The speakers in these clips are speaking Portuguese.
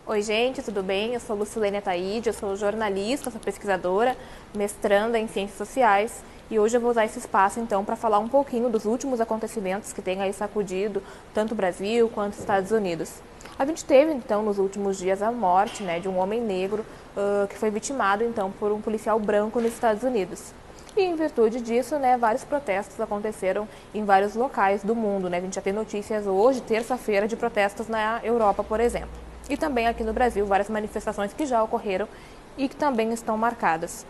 Oi, gente, tudo bem? Eu sou Lucilene Ataíde, eu sou jornalista, sou pesquisadora, mestranda em Ciências Sociais e hoje eu vou usar esse espaço, então, para falar um pouquinho dos últimos acontecimentos que têm aí sacudido tanto o Brasil quanto os Estados Unidos. A gente teve, então, nos últimos dias a morte de um homem negro que foi vitimado, então, por um policial branco nos Estados Unidos. E em virtude disso, vários protestos aconteceram em vários locais do mundo. A gente já tem notícias hoje, terça-feira, de protestos na Europa, por exemplo. E também aqui no Brasil, várias manifestações que já ocorreram e que também estão marcadas.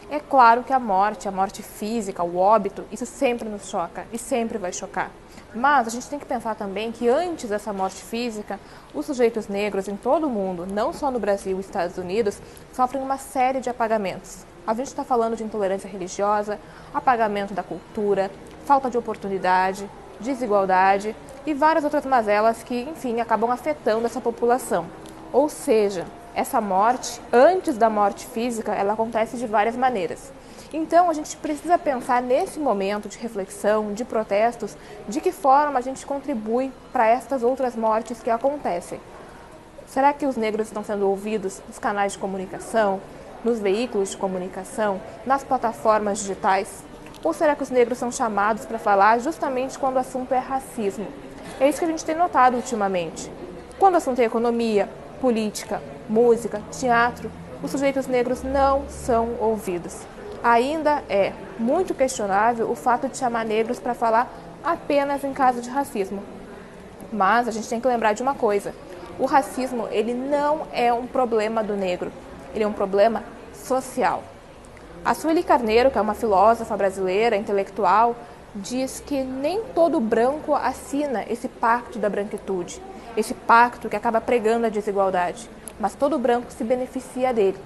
É claro que a morte física, o óbito, isso sempre nos choca e sempre vai chocar. Mas a gente tem que pensar também que antes dessa morte física, os sujeitos negros em todo o mundo, não só no Brasil e Estados Unidos, sofrem uma série de apagamentos. A gente está falando de intolerância religiosa, apagamento da cultura, falta de oportunidade, desigualdade e várias outras mazelas que, enfim, acabam afetando essa população. Ou seja, essa morte, antes da morte física, ela acontece de várias maneiras. Então, a gente precisa pensar nesse momento de reflexão, de protestos, de que forma a gente contribui para estas outras mortes que acontecem. Será que os negros estão sendo ouvidos nos canais de comunicação, nos veículos de comunicação, nas plataformas digitais? Ou será que os negros são chamados para falar justamente quando o assunto é racismo? É isso que a gente tem notado ultimamente. Quando o assunto é economia, política, música, teatro, os sujeitos negros não são ouvidos. Ainda é muito questionável o fato de chamar negros para falar apenas em caso de racismo. Mas a gente tem que lembrar de uma coisa: o racismo, ele não é um problema do negro, ele é um problema social. A Sueli Carneiro, que é uma filósofa brasileira, intelectual, diz que nem todo branco assina esse pacto da branquitude, esse pacto que acaba pregando a desigualdade, mas todo branco se beneficia dele.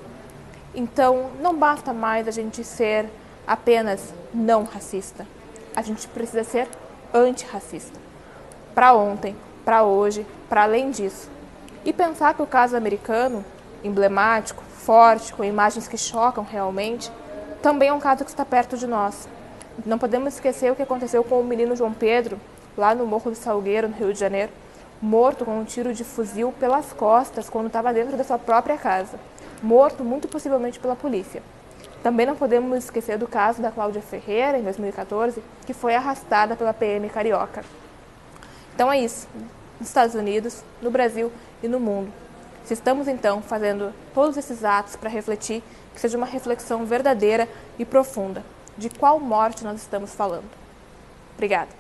Então, não basta mais a gente ser apenas não racista, a gente precisa ser antirracista. Para ontem, para hoje, para além disso. E pensar que o caso americano, emblemático, forte, com imagens que chocam realmente, também é um caso que está perto de nós. Não podemos esquecer o que aconteceu com o menino João Pedro, lá no Morro do Salgueiro, no Rio de Janeiro, morto com um tiro de fuzil pelas costas quando estava dentro da sua própria casa. Morto muito possivelmente pela polícia. Também não podemos esquecer do caso da Cláudia Ferreira, em 2014, que foi arrastada pela PM carioca. Então é isso, nos Estados Unidos, no Brasil e no mundo. Se estamos então fazendo todos esses atos para refletir, que seja uma reflexão verdadeira e profunda de qual morte nós estamos falando. Obrigada.